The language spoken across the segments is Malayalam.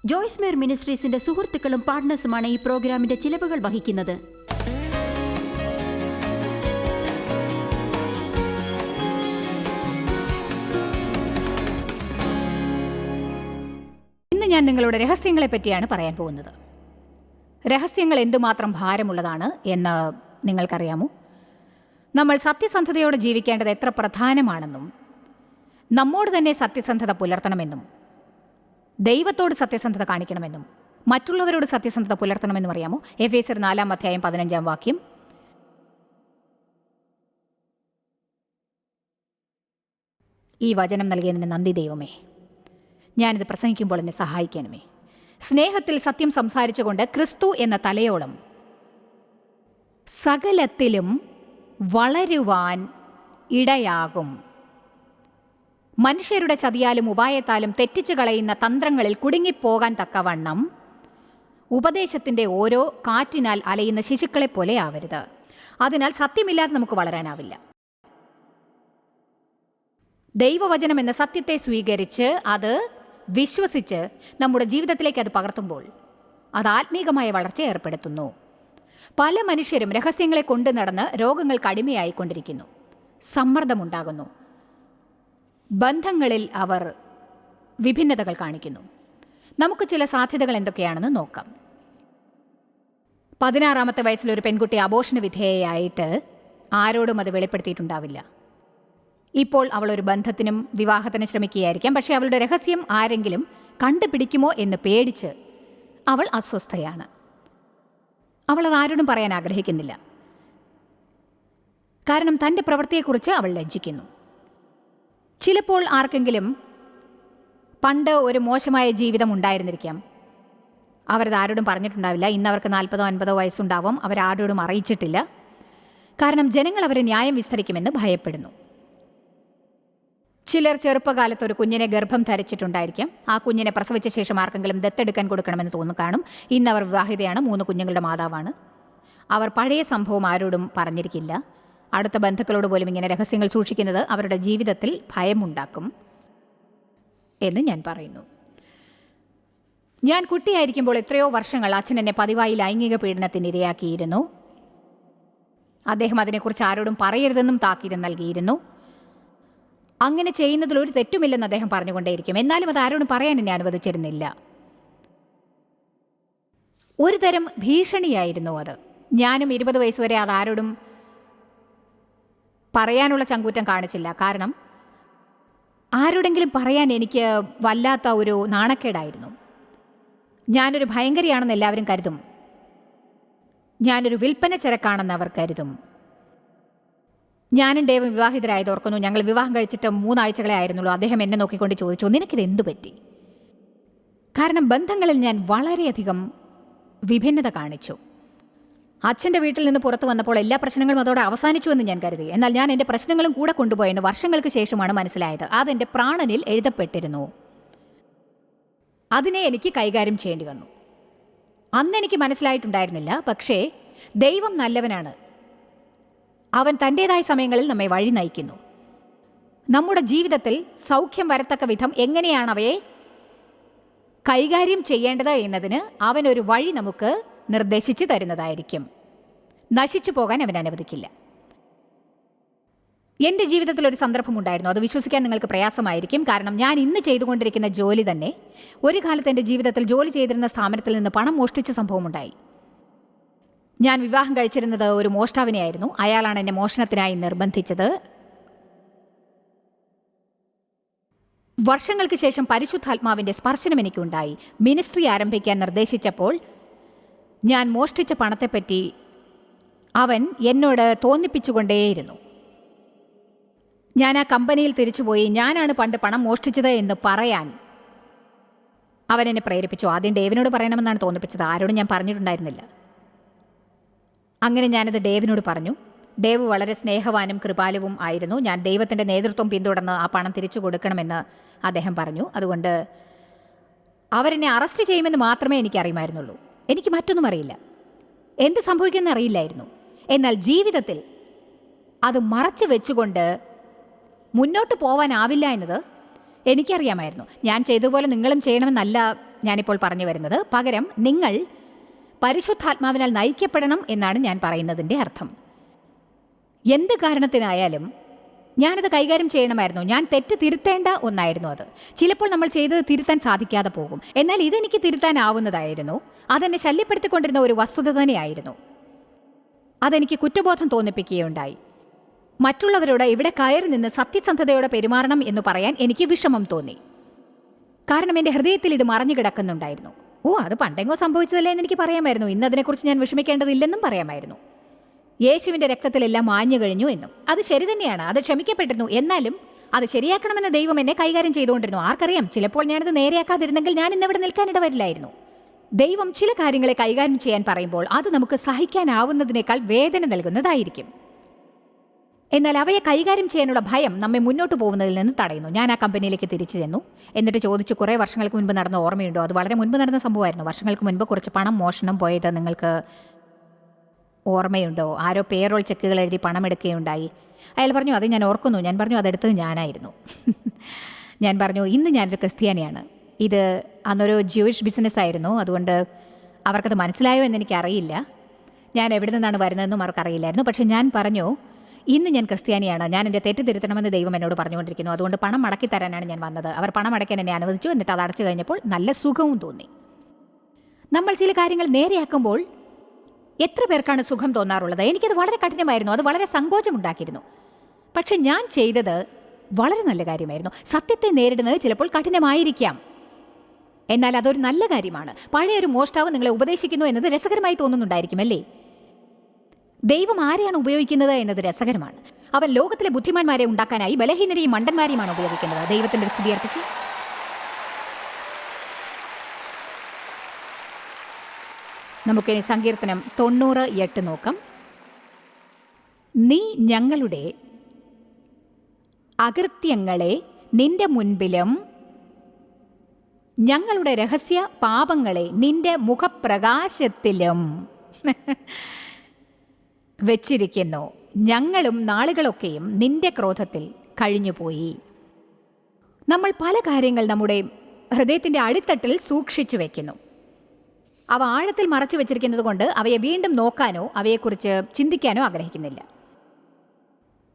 ജോയ്സ് മേർ മിനിസ്ട്രീസിന്റെ സുഹൃത്തുക്കളും പാർട്ട്നേഴ്സുമാണ് ഈ പ്രോഗ്രാമിന്റെ ചിലവുകൾ വഹിക്കുന്നത്. ഇന്ന് ഞാൻ നിങ്ങളുടെ രഹസ്യങ്ങളെ പറ്റിയാണ് പറയാൻ പോകുന്നത്. രഹസ്യങ്ങൾ എന്തുമാത്രം ഭാരമുള്ളതാണ് എന്ന് നിങ്ങൾക്കറിയാമോ? നമ്മൾ സത്യസന്ധതയോടെ ജീവിക്കേണ്ടത് എത്ര പ്രധാനമാണെന്നും നമ്മോട് തന്നെ സത്യസന്ധത പുലർത്തണമെന്നും ദൈവത്തോട് സത്യസന്ധത കാണിക്കണമെന്നും മറ്റുള്ളവരോട് സത്യസന്ധത പുലർത്തണമെന്നും അറിയാമോ? എഫേസ്യർ 4:15 ഈ വചനം നൽകിയതിന് നന്ദി ദൈവമേ. ഞാനിത് പ്രസംഗിക്കുമ്പോൾ എന്നെ സഹായിക്കണമേ. സ്നേഹത്തിൽ സത്യം സംസാരിച്ചുകൊണ്ട് ക്രിസ്തു എന്ന തലയോളം സകലത്തിലും വളരുവാൻ ഇടയാകും. മനുഷ്യരുടെ ചതിയാലും ഉപായത്താലും തെറ്റിച്ചു കളയുന്ന തന്ത്രങ്ങളിൽ കുടുങ്ങിപ്പോകാൻ തക്കവണ്ണം ഉപദേശത്തിൻ്റെ ഓരോ കാറ്റിനാൽ അലയുന്ന ശിശുക്കളെ പോലെ ആവരുത്. അതിനാൽ സത്യമില്ലാതെ നമുക്ക് വളരാനാവില്ല. ദൈവവചനം എന്ന സത്യത്തെ സ്വീകരിച്ച് അത് വിശ്വസിച്ച് നമ്മുടെ ജീവിതത്തിലേക്ക് അത് പകർത്തുമ്പോൾ അത് ആത്മീകമായ വളർച്ച ഏർപ്പെടുത്തുന്നു. പല മനുഷ്യരും രഹസ്യങ്ങളെ കൊണ്ടു നടന്ന് രോഗങ്ങൾക്ക് അടിമയായിക്കൊണ്ടിരിക്കുന്നു. സമ്മർദ്ദമുണ്ടാകുന്നു. ബന്ധങ്ങളിൽ അവർ വിഭിന്നതകൾ കാണിക്കുന്നു. നമുക്ക് ചില സാധ്യതകൾ എന്തൊക്കെയാണെന്ന് നോക്കാം. 16-ാമത്തെ വയസ്സിൽ ഒരു പെൺകുട്ടി അബോർഷന് വിധേയയായിട്ട് ആരോടും അത് വെളിപ്പെടുത്തിയിട്ടുണ്ടാവില്ല. ഇപ്പോൾ അവൾ ഒരു ബന്ധത്തിനും വിവാഹത്തിനും ശ്രമിക്കുകയായിരിക്കാം. പക്ഷേ അവളുടെ രഹസ്യം ആരെങ്കിലും കണ്ടുപിടിക്കുമോ എന്ന് പേടിച്ച് അവൾ അസ്വസ്ഥയാണ്. അവൾ അത് ആരോടും പറയാൻ ആഗ്രഹിക്കുന്നില്ല. കാരണം തൻ്റെ പ്രവൃത്തിയെക്കുറിച്ച് അവൾ ലജ്ജിക്കുന്നു. ചിലപ്പോൾ ആർക്കെങ്കിലും പണ്ട് ഒരു മോശമായ ജീവിതം ഉണ്ടായിരുന്നിരിക്കാം. അവരത് ആരോടും പറഞ്ഞിട്ടുണ്ടാവില്ല. ഇന്ന് അവർക്ക് 40-50 വയസ്സുണ്ടാവും. അവരാരോടും അറിയിച്ചിട്ടില്ല. കാരണം ജനങ്ങൾ അവരെ ന്യായം വിസ്തരിക്കുമെന്ന് ഭയപ്പെടുന്നു. ചിലർ ചെറുപ്പകാലത്ത് ഒരു കുഞ്ഞിനെ ഗർഭം ധരിച്ചിട്ടുണ്ടായിരിക്കാം. ആ കുഞ്ഞിനെ പ്രസവിച്ച ശേഷം ആർക്കെങ്കിലും ദത്തെടുക്കാൻ കൊടുക്കണമെന്ന് തോന്നുന്നു കാണും. ഇന്ന് അവർ വിവാഹിതയാണ്, 3 കുഞ്ഞുങ്ങളുടെ മാതാവാണ്. അവർ പഴയ സംഭവം ആരോടും പറഞ്ഞിരിക്കില്ല. അടുത്ത ബന്ധുക്കളോട് പോലും ഇങ്ങനെ രഹസ്യങ്ങൾ സൂക്ഷിക്കുന്നത് അവരുടെ ജീവിതത്തിൽ ഭയമുണ്ടാക്കും എന്ന് ഞാൻ പറയുന്നു. ഞാൻ കുട്ടിയായിരിക്കുമ്പോൾ എത്രയോ വർഷങ്ങൾ അച്ഛൻ എന്നെ പതിവായി ലൈംഗിക പീഡനത്തിന് ഇരയാക്കിയിരുന്നു. അദ്ദേഹം അതിനെക്കുറിച്ച് ആരോടും പറയരുതെന്നും താക്കീത് നൽകിയിരുന്നു. അങ്ങനെ ചെയ്യുന്നതിൽ ഒരു തെറ്റുമില്ലെന്ന് അദ്ദേഹം പറഞ്ഞുകൊണ്ടേയിരിക്കും. എന്നാലും അത് ആരോടും പറയാൻ എന്നെ അനുവദിച്ചിരുന്നില്ല. ഒരു തരം ഭീഷണിയായിരുന്നു അത്. ഞാനും 20 വയസ്സ് വരെ അത് ആരോടും പറയാനുള്ള ചങ്കൂറ്റം കാണിച്ചില്ല. കാരണം ആരോടെങ്കിലും പറയാൻ എനിക്ക് വല്ലാത്ത ഒരു നാണക്കേടായിരുന്നു. ഞാനൊരു ഭയങ്കരിയാണെന്ന് എല്ലാവരും കരുതും. ഞാനൊരു വിൽപ്പന ചരക്കാണെന്ന് അവർ കരുതും. ഞാനും ഡേവും വിവാഹിതരായത് ഓർക്കുന്നു. ഞങ്ങൾ വിവാഹം കഴിച്ചിട്ട് 3 ആഴ്ചകളെ ആയിരുന്നുള്ളൂ. അദ്ദേഹം എന്നെ നോക്കിക്കൊണ്ട് ചോദിച്ചു, നിനക്കിത് എന്തു പറ്റി? കാരണം ബന്ധങ്ങളിൽ ഞാൻ വളരെയധികം വിഭിന്നത കാണിച്ചു. അച്ഛൻ്റെ വീട്ടിൽ നിന്ന് പുറത്തു വന്നപ്പോൾ എല്ലാ പ്രശ്നങ്ങളും അതോടെ അവസാനിച്ചു എന്ന് ഞാൻ കരുതി. എന്നാൽ ഞാൻ എൻ്റെ പ്രശ്നങ്ങളും കൂടെ കൊണ്ടുപോയെന്ന് വർഷങ്ങൾക്ക് ശേഷമാണ് മനസ്സിലായത്. അതെൻ്റെ പ്രാണനിൽ എഴുതപ്പെട്ടിരുന്നു. അതിനെ എനിക്ക് കൈകാര്യം ചെയ്യേണ്ടി വന്നു. അന്ന് എനിക്ക് മനസ്സിലായിട്ടുണ്ടായിരുന്നില്ല. പക്ഷേ ദൈവം നല്ലവനാണ്. അവൻ തൻ്റേതായ സമയങ്ങളിൽ നമ്മെ വഴി നയിക്കുന്നു. നമ്മുടെ ജീവിതത്തിൽ സൗഖ്യം വരത്തക്ക വിധം എങ്ങനെയാണ് അവയെ കൈകാര്യം ചെയ്യേണ്ടത് എന്നതിന് അവനൊരു വഴി നമുക്ക് നിർദ്ദേശിച്ചു തരുന്നതായിരിക്കും. നശിച്ചു പോകാൻ അവൻ അനുവദിക്കില്ല. എൻ്റെ ജീവിതത്തിൽ ഒരു സന്ദർഭമുണ്ടായിരുന്നു. അത് വിശ്വസിക്കാൻ നിങ്ങൾക്ക് പ്രയാസമായിരിക്കും. കാരണം ഞാൻ ഇന്ന് ചെയ്തുകൊണ്ടിരിക്കുന്ന ജോലി തന്നെ ഒരു കാലത്ത് എൻ്റെ ജീവിതത്തിൽ ജോലി ചെയ്തിരുന്ന സ്ഥാപനത്തിൽ നിന്ന് പണം മോഷ്ടിച്ച സംഭവമുണ്ടായി. ഞാൻ വിവാഹം കഴിച്ചിരുന്നത് ഒരു മോഷ്ടാവിനെയായിരുന്നു. അയാളാണ് എന്നെ മോഷണത്തിനായി നിർബന്ധിച്ചത്. വർഷങ്ങൾക്ക് ശേഷം പരിശുദ്ധാത്മാവിൻ്റെ സ്പർശനം എനിക്കുണ്ടായി. മിനിസ്ട്രി ആരംഭിക്കാൻ നിർദ്ദേശിച്ചപ്പോൾ ഞാൻ മോഷ്ടിച്ച പണത്തെപ്പറ്റി അവൻ എന്നോട് തോന്നിപ്പിച്ചുകൊണ്ടേയിരുന്നു. ഞാൻ ആ കമ്പനിയിൽ തിരിച്ചുപോയി ഞാനാണ് പണ്ട് പണം മോഷ്ടിച്ചത് എന്ന് പറയാൻ അവൻ എന്നെ പ്രേരിപ്പിച്ചു. ആദ്യം ഡേവിനോട് പറയണമെന്നാണ് തോന്നിപ്പിച്ചത്. ആരോടും ഞാൻ പറഞ്ഞിട്ടുണ്ടായിരുന്നില്ല. അങ്ങനെ ഞാനത് ഡേവിനോട് പറഞ്ഞു. ഡേവ് വളരെ സ്നേഹവാനും കൃപാലുവും ആയിരുന്നു. ഞാൻ ദൈവത്തിൻ്റെ നേതൃത്വം പിന്തുടർന്ന് ആ പണം തിരിച്ചു കൊടുക്കണമെന്ന് അദ്ദേഹം പറഞ്ഞു. അതുകൊണ്ട് അവരെന്നെ അറസ്റ്റ് ചെയ്യുമെന്ന് മാത്രമേ എനിക്കറിയുമായിരുന്നുള്ളൂ. എനിക്ക് മറ്റൊന്നും അറിയില്ല. എന്ത് സംഭവിക്കുമെന്ന് അറിയില്ലായിരുന്നു. എന്നാൽ ജീവിതത്തിൽ അത് മറച്ചു വെച്ചുകൊണ്ട് മുന്നോട്ട് പോവാനാവില്ല എന്നത് എനിക്കറിയാമായിരുന്നു. ഞാൻ ചെയ്തതുപോലെ നിങ്ങളും ചെയ്യണമെന്നല്ല ഞാനിപ്പോൾ പറഞ്ഞു വരുന്നത്. പകരം നിങ്ങൾ പരിശുദ്ധാത്മാവിനാൽ നയിക്കപ്പെടണം എന്നാണ് ഞാൻ പറയുന്നതിൻ്റെ അർത്ഥം. എന്ത് കാരണത്തിനായാലും ഞാനത് കൈകാര്യം ചെയ്യണമായിരുന്നു. ഞാൻ തെറ്റ് തിരുത്തേണ്ട ഒന്നായിരുന്നു അത്. ചിലപ്പോൾ നമ്മൾ ചെയ്തത് തിരുത്താൻ സാധിക്കാതെ പോകും. എന്നാൽ ഇതെനിക്ക് തിരുത്താനാവുന്നതായിരുന്നു. അതെന്നെ ശല്യപ്പെടുത്തിക്കൊണ്ടിരുന്ന ഒരു വസ്തുത തന്നെയായിരുന്നു. അതെനിക്ക് കുറ്റബോധം തോന്നിപ്പിക്കുകയുണ്ടായി. മറ്റുള്ളവരോട് ഇവിടെ കയറി നിന്ന് സത്യസന്ധതയോടെ പെരുമാറണം എന്ന് പറയാൻ എനിക്ക് വിഷമം തോന്നി. കാരണം എൻ്റെ ഹൃദയത്തിൽ ഇത് മറഞ്ഞു കിടക്കുന്നുണ്ടായിരുന്നു. അത് പണ്ടെങ്ങോ സംഭവിച്ചതല്ലേ എന്ന് എനിക്ക് പറയാമായിരുന്നു. ഇന്ന് അതിനെക്കുറിച്ച് ഞാൻ വിഷമിക്കേണ്ടതില്ലെന്നും പറയാമായിരുന്നു. യേശുവിൻ്റെ രക്തത്തിലെല്ലാം മാഞ്ഞു കഴിഞ്ഞു എന്നും. അത് ശരി തന്നെയാണ്, അത് ക്ഷമിക്കപ്പെട്ടിരുന്നു. എന്നാലും അത് ശരിയാക്കണമെന്ന ദൈവം എന്നെ കൈകാര്യം ചെയ്തുകൊണ്ടിരുന്നു. ആർക്കറിയാം, ചിലപ്പോൾ ഞാനത് നേരെയാക്കാതിരുന്നെങ്കിൽ ഞാൻ ഇന്നിവിടെ നിൽക്കാനിട വരില്ലായിരുന്നു. ദൈവം ചില കാര്യങ്ങളെ കൈകാര്യം ചെയ്യാൻ പറയുമ്പോൾ അത് നമുക്ക് സഹിക്കാനാവുന്നതിനേക്കാൾ വേദന നൽകുന്നതായിരിക്കും. എന്നാൽ അവയെ കൈകാര്യം ചെയ്യാനുള്ള ഭയം നമ്മെ മുന്നോട്ട് പോകുന്നതിൽ നിന്ന് തടയുന്നു. ഞാൻ ആ കമ്പനിയിലേക്ക് തിരിച്ചു ചെന്നു. എന്നിട്ട് ചോദിച്ചു, കുറേ വർഷങ്ങൾക്ക് മുൻപ് നടന്ന ഓർമ്മയുണ്ടോ? അത് വളരെ മുൻപ് നടന്ന സംഭവമായിരുന്നു. വർഷങ്ങൾക്ക് മുൻപ് കുറച്ച് പണം മോഷണം പോയത് നിങ്ങൾക്ക് ഓർമ്മയുണ്ടോ? ആരോ പേറോൾ ചെക്കുകൾ എഴുതി പണം എടുക്കുകയുണ്ടായി. അയാൾ പറഞ്ഞു, അത് ഞാൻ ഓർക്കുന്നു. ഞാൻ പറഞ്ഞു, അതെടുത്തത് ഞാനായിരുന്നു. ഞാൻ പറഞ്ഞു, ഇന്ന് ഞാനൊരു ക്രിസ്ത്യാനിയാണ്. ഇത് അന്നൊരു ജൂയിഷ് ബിസിനസ്സായിരുന്നു. അതുകൊണ്ട് അവർക്കത് മനസ്സിലായോ എന്നെനിക്കറിയില്ല. ഞാൻ എവിടെ നിന്നാണ് വരുന്നതെന്നും അവർക്കറിയില്ലായിരുന്നു. പക്ഷേ ഞാൻ പറഞ്ഞു, ഇന്ന് ഞാൻ ക്രിസ്ത്യാനിയാണ്. ഞാൻ എൻ്റെ തെറ്റ് തിരുത്തണമെന്ന് ദൈവം എന്നോട് പറഞ്ഞുകൊണ്ടിരിക്കുന്നു. അതുകൊണ്ട് പണം മടക്കി തരാനാണ് ഞാൻ വന്നത്. അവർ പണം അടയ്ക്കാൻ എന്നെ അനുവദിച്ചു. എന്നിട്ട് അത് അടച്ചു കഴിഞ്ഞപ്പോൾ നല്ല സുഖവും തോന്നി. നമ്മൾ ചില കാര്യങ്ങൾ നേരെയാക്കുമ്പോൾ എത്ര പേർക്കാണ് സുഖം തോന്നാറുള്ളത്? എനിക്കത് വളരെ കഠിനമായിരുന്നു. അത് വളരെ സങ്കോചമുണ്ടാക്കിയിരുന്നു. പക്ഷെ ഞാൻ ചെയ്തത് വളരെ നല്ല കാര്യമായിരുന്നു. സത്യത്തെ നേരിടുന്നത് ചിലപ്പോൾ കഠിനമായിരിക്കാം, എന്നാൽ അതൊരു നല്ല കാര്യമാണ്. പഴയൊരു മോഷ്ടാവ് നിങ്ങളെ ഉപദേശിക്കുന്നു എന്നത് രസകരമായി തോന്നുന്നുണ്ടായിരിക്കും, അല്ലേ? ദൈവം ആരെയാണ് ഉപയോഗിക്കുന്നത് എന്നത് രസകരമാണ്. അവൻ ലോകത്തിലെ ബുദ്ധിമാന്മാരെ ഉണ്ടാക്കാനായി ബലഹീനരെയും മണ്ടന്മാരെയുമാണ് ഉപയോഗിക്കുന്നത്. ദൈവത്തിൻ്റെ സ്തുതി അർപ്പിക്കും. നമുക്കിനി സങ്കീർത്തനം 98 നോക്കാം. നീ ഞങ്ങളുടെ അകൃത്യങ്ങളെ നിന്റെ മുൻപിലും ഞങ്ങളുടെ രഹസ്യ പാപങ്ങളെ നിന്റെ മുഖപ്രകാശത്തിലും വെച്ചിരിക്കുന്നു. ഞങ്ങളും നാളുകളൊക്കെയും നിന്റെ ക്രോധത്തിൽ കഴിഞ്ഞുപോയി. നമ്മൾ പല കാര്യങ്ങൾ നമ്മുടെ ഹൃദയത്തിൻ്റെ അടിത്തട്ടിൽ സൂക്ഷിച്ചു വയ്ക്കുന്നു. അവ ആഴത്തിൽ മറച്ചു വെച്ചിരിക്കുന്നത് കൊണ്ട് അവയെ വീണ്ടും നോക്കാനോ അവയെക്കുറിച്ച് ചിന്തിക്കാനോ ആഗ്രഹിക്കുന്നില്ല.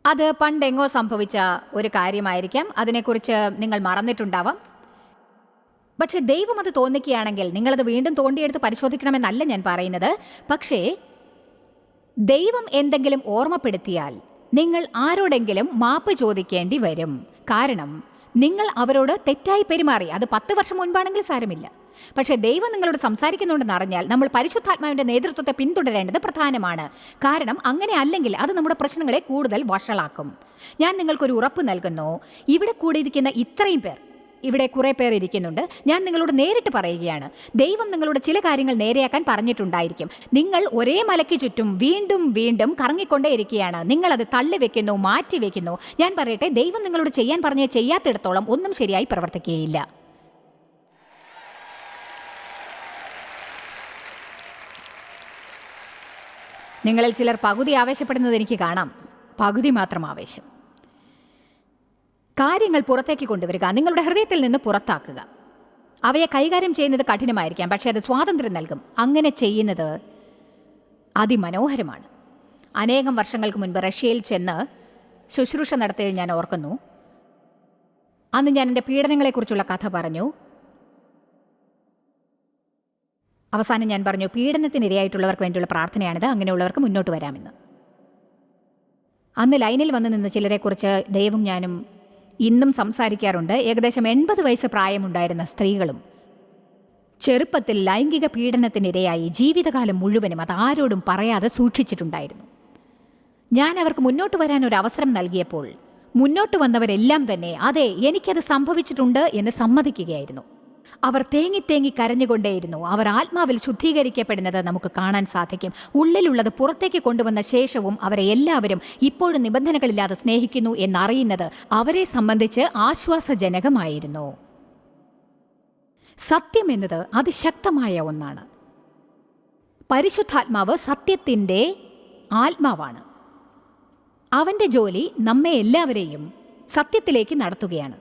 അത് പണ്ടെങ്ങോ സംഭവിച്ച ഒരു കാര്യമായിരിക്കാം. അതിനെക്കുറിച്ച് നിങ്ങൾ മറന്നിട്ടുണ്ടാവാം. പക്ഷേ ദൈവം അത് തോന്നിക്കുകയാണെങ്കിൽ നിങ്ങളത് വീണ്ടും തോണ്ടിയെടുത്ത് പരിശോധിക്കണമെന്നല്ല ഞാൻ പറയുന്നത്. പക്ഷേ ദൈവം എന്തെങ്കിലും ഓർമ്മപ്പെടുത്തിയാൽ നിങ്ങൾ ആരോടെങ്കിലും മാപ്പ് ചോദിക്കേണ്ടി വരും. കാരണം നിങ്ങൾ അവരോട് തെറ്റായി പെരുമാറി. അത് 10 വർഷം മുൻപാണെങ്കിൽ സാരമില്ല. പക്ഷേ ദൈവം നിങ്ങളോട് സംസാരിക്കുന്നുണ്ടെന്ന് അറിഞ്ഞാൽ നമ്മൾ പരിശുദ്ധാത്മാവിൻ്റെ നേതൃത്വത്തെ പിന്തുടരേണ്ടത് പ്രധാനമാണ്. കാരണം അങ്ങനെ അല്ലെങ്കിൽ അത് നമ്മുടെ പ്രശ്നങ്ങളെ കൂടുതൽ വഷളാക്കും. ഞാൻ നിങ്ങൾക്കൊരു ഉറപ്പ് നൽകുന്നു. ഇവിടെ കൂടിയിരിക്കുന്ന ഇത്രയും പേർ, ഇവിടെ കുറേ പേർ ഇരിക്കുന്നുണ്ട്. ഞാൻ നിങ്ങളോട് നേരിട്ട് പറയുകയാണ്, ദൈവം നിങ്ങളോട് ചില കാര്യങ്ങൾ നേരെയാക്കാൻ പറഞ്ഞിട്ടുണ്ടായിരിക്കും. നിങ്ങൾ ഒരേ മലയ്ക്ക് ചുറ്റും വീണ്ടും വീണ്ടും കറങ്ങിക്കൊണ്ടേയിരിക്കുകയാണ്. നിങ്ങളത് തള്ളിവെക്കുന്നു, മാറ്റിവെക്കുന്നു. ഞാൻ പറയട്ടെ, ദൈവം നിങ്ങളോട് ചെയ്യാൻ പറഞ്ഞ് ചെയ്യാത്തിടത്തോളം ഒന്നും ശരിയായി പ്രവർത്തിക്കുകയില്ല. നിങ്ങളിൽ ചിലർ പകുതി ആവേശപ്പെടുന്നത് എനിക്ക് കാണാം. പകുതി മാത്രം ആവേശം. കാര്യങ്ങൾ പുറത്തേക്ക് കൊണ്ടുവരിക, നിങ്ങളുടെ ഹൃദയത്തിൽ നിന്ന് പുറത്താക്കുക. അവയെ കൈകാര്യം ചെയ്യുന്നത് കഠിനമായിരിക്കാം, പക്ഷേ അത് സ്വാതന്ത്ര്യം നൽകും. അങ്ങനെ ചെയ്യുന്നത് അതിമനോഹരമാണ്. അനേകം വർഷങ്ങൾക്ക് മുൻപ് റഷ്യയിൽ ചെന്ന് ശുശ്രൂഷ നടത്തിയത് ഞാൻ ഓർക്കുന്നു. അന്ന് ഞാൻ എൻ്റെ പീഡനങ്ങളെക്കുറിച്ചുള്ള കഥ പറഞ്ഞു. അവസാനം ഞാൻ പറഞ്ഞു, പീഡനത്തിനിരയായിട്ടുള്ളവർക്ക് വേണ്ടിയുള്ള പ്രാർത്ഥനയാണിത്, അങ്ങനെയുള്ളവർക്ക് മുന്നോട്ട് വരാമെന്ന്. അന്ന് ലൈനിൽ വന്ന് നിന്ന് ചിലരെക്കുറിച്ച് ദൈവം ഞാനും ഇന്നും സംസാരിക്കാറുണ്ട്. ഏകദേശം 80 വയസ്സ് പ്രായമുണ്ടായിരുന്ന സ്ത്രീകളും ചെറുപ്പത്തിൽ ലൈംഗിക പീഡനത്തിനിരയായി ജീവിതകാലം മുഴുവനും അത് ആരോടും പറയാതെ സൂക്ഷിച്ചിട്ടുണ്ടായിരുന്നു. ഞാൻ അവർക്ക് മുന്നോട്ട് വരാൻ ഒരു അവസരം നൽകിയപ്പോൾ മുന്നോട്ട് വന്നവരെല്ലാം തന്നെ അതെ, എനിക്കത് സംഭവിച്ചിട്ടുണ്ട് എന്ന് സമ്മതിക്കുകയായിരുന്നു. അവർ തേങ്ങി തേങ്ങി കരഞ്ഞുകൊണ്ടേയിരുന്നു. അവർ ആത്മാവിൽ ശുദ്ധീകരിക്കപ്പെടുന്നത് നമുക്ക് കാണാൻ സാധിക്കും. ഉള്ളിലുള്ളത് പുറത്തേക്ക് കൊണ്ടുവന്ന ശേഷവും അവരെ എല്ലാവരും ഇപ്പോഴും നിബന്ധനകളില്ലാതെ സ്നേഹിക്കുന്നു എന്നറിയുന്നത് അവരെ സംബന്ധിച്ച് ആശ്വാസജനകമായിരുന്നു. സത്യം എന്നത് അതിശക്തമായ ഒന്നാണ്. പരിശുദ്ധാത്മാവ് സത്യത്തിൻ്റെ ആത്മാവാണ്. അവൻ്റെ ജോലി നമ്മെ എല്ലാവരെയും സത്യത്തിലേക്ക് നടത്തുകയാണ്.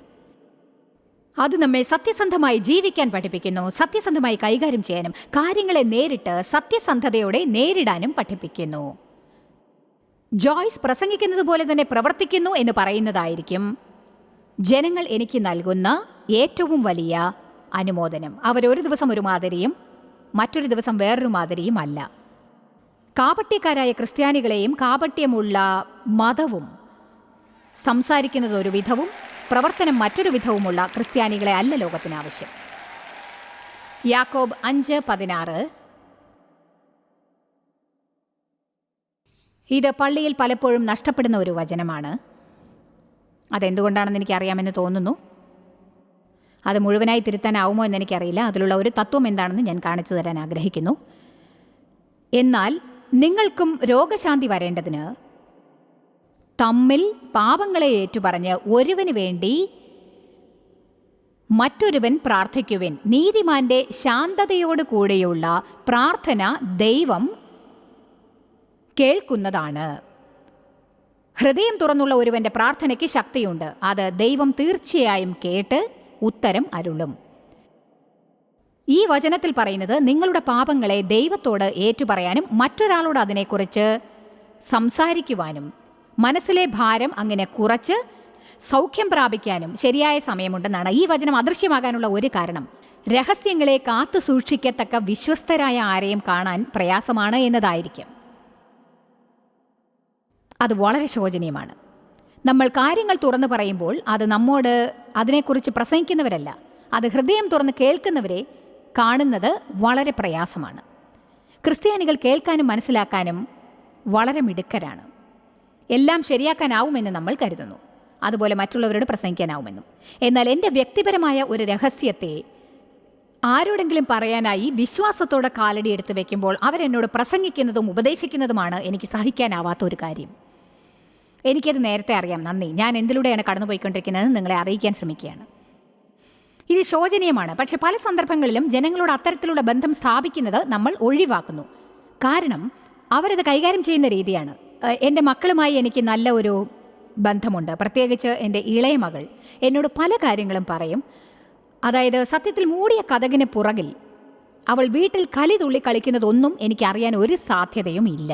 അത് നമ്മെ സത്യസന്ധമായി ജീവിക്കാൻ പഠിപ്പിക്കുന്നു, സത്യസന്ധമായി കൈകാര്യം ചെയ്യാനും കാര്യങ്ങളെ നേരിട്ട് സത്യസന്ധതയോടെ നേരിടാനും പഠിപ്പിക്കുന്നു. ജോയ്സ് പ്രസംഗിക്കുന്നത് പോലെ തന്നെ പ്രവർത്തിക്കുന്നു എന്ന് പറയുന്നതായിരിക്കും ജനങ്ങൾ എനിക്ക് നൽകുന്ന ഏറ്റവും വലിയ അനുമോദനം. അവരൊരു ദിവസം ഒരു മാതിരിയും മറ്റൊരു ദിവസം വേറൊരു മാതിരിയും അല്ല. കാപട്യക്കാരായ ക്രിസ്ത്യാനികളെയും കാപട്യമുള്ള മതവും സംസാരിക്കുന്നത് ഒരു വിധവും പ്രവർത്തനം മറ്റൊരു വിധവുമുള്ള ക്രിസ്ത്യാനികളെ അല്ല ലോകത്തിന് ആവശ്യം. യാക്കോബ് 5:16. ഇത് പള്ളിയിൽ പലപ്പോഴും നഷ്ടപ്പെടുന്ന ഒരു വചനമാണ്. അതെന്തുകൊണ്ടാണെന്ന് എനിക്കറിയാമെന്ന് തോന്നുന്നു. അത് മുഴുവനായി തിരുത്താനാവുമോ എന്നെനിക്കറിയില്ല. അതിലുള്ള ഒരു തത്വം എന്താണെന്ന് ഞാൻ കാണിച്ചു തരാൻ ആഗ്രഹിക്കുന്നു. എന്നാൽ നിങ്ങൾക്കും രോഗശാന്തി വരേണ്ടതിന് തമ്മിൽ പാപങ്ങളെ ഏറ്റുപറഞ്ഞ് ഒരുവന് വേണ്ടി മറ്റൊരുവൻ പ്രാർത്ഥിക്കുവിൻ. നീതിമാന്റെ ശാന്തതയോട് കൂടെയുള്ള പ്രാർത്ഥന ദൈവം കേൾക്കുന്നതാണ്. ഹൃദയം തുറന്നുള്ള ഒരുവന്റെ പ്രാർത്ഥനയ്ക്ക് ശക്തിയുണ്ട്. അത് ദൈവം തീർച്ചയായും കേട്ട് ഉത്തരം അരുളും. ഈ വചനത്തിൽ പറയുന്നത് നിങ്ങളുടെ പാപങ്ങളെ ദൈവത്തോട് ഏറ്റുപറയാനും മറ്റൊരാളോട് അതിനെക്കുറിച്ച് സംസാരിക്കുവാനും മനസ്സിലെ ഭാരം അങ്ങനെ കുറച്ച് സൗഖ്യം പ്രാപിക്കാനും ശരിയായ സമയമുണ്ടെന്നാണ്. ഈ വചനം അദൃശ്യമാകാനുള്ള ഒരു കാരണം രഹസ്യങ്ങളെ കാത്തു സൂക്ഷിക്കത്തക്ക വിശ്വസ്തരായ ആരെയും കാണാൻ പ്രയാസമാണ് എന്നതായിരിക്കും. അത് വളരെ ശോചനീയമാണ്. നമ്മൾ കാര്യങ്ങൾ തുറന്നു പറയുമ്പോൾ അത് നമ്മോട് അതിനെക്കുറിച്ച് പ്രസംഗിക്കുന്നവരല്ല, അത് ഹൃദയം തുറന്ന് കേൾക്കുന്നവരെ കാണുന്നത് വളരെ പ്രയാസമാണ്. ക്രിസ്ത്യാനികൾ കേൾക്കാനും മനസ്സിലാക്കാനും വളരെ മിടുക്കരാണ്. എല്ലാം ശരിയാക്കാനാവുമെന്ന് നമ്മൾ കരുതുന്നു, അതുപോലെ മറ്റുള്ളവരോട് പ്രസംഗിക്കാനാവുമെന്നും. എന്നാൽ എൻ്റെ വ്യക്തിപരമായ ഒരു രഹസ്യത്തെ ആരോടെങ്കിലും പറയാനായി വിശ്വാസത്തോടെ കാലടി എടുത്ത് വെക്കുമ്പോൾ അവരെന്നോട് പ്രസംഗിക്കുന്നതും ഉപദേശിക്കുന്നതുമാണ് എനിക്ക് സഹിക്കാനാവാത്ത ഒരു കാര്യം. എനിക്കത് നേരത്തെ അറിയാം. നന്ദി. ഞാൻ എന്തിലൂടെയാണ് കടന്നുപോയിക്കൊണ്ടിരിക്കുന്നത് നിങ്ങളെ അറിയിക്കാൻ ശ്രമിക്കുകയാണ്. ഇത് ശോചനീയമാണ്. പക്ഷെ പല സന്ദർഭങ്ങളിലും ജനങ്ങളോട് അത്തരത്തിലുള്ള ബന്ധം സ്ഥാപിക്കുന്നത് നമ്മൾ ഒഴിവാക്കുന്നു. കാരണം അവരത് കൈകാര്യം ചെയ്യുന്ന രീതിയാണ്. എൻ്റെ മക്കളുമായി എനിക്ക് നല്ല ഒരു ബന്ധമുണ്ട്. പ്രത്യേകിച്ച് എൻ്റെ ഇളയ മകൾ എന്നോട് പല കാര്യങ്ങളും പറയും. അതായത് സത്യത്തിൽ മൂടിയ കതകിന് പുറകിൽ അവൾ വീട്ടിൽ കലിതുള്ളി കളിക്കുന്നതൊന്നും എനിക്കറിയാൻ ഒരു സാധ്യതയും ഇല്ല.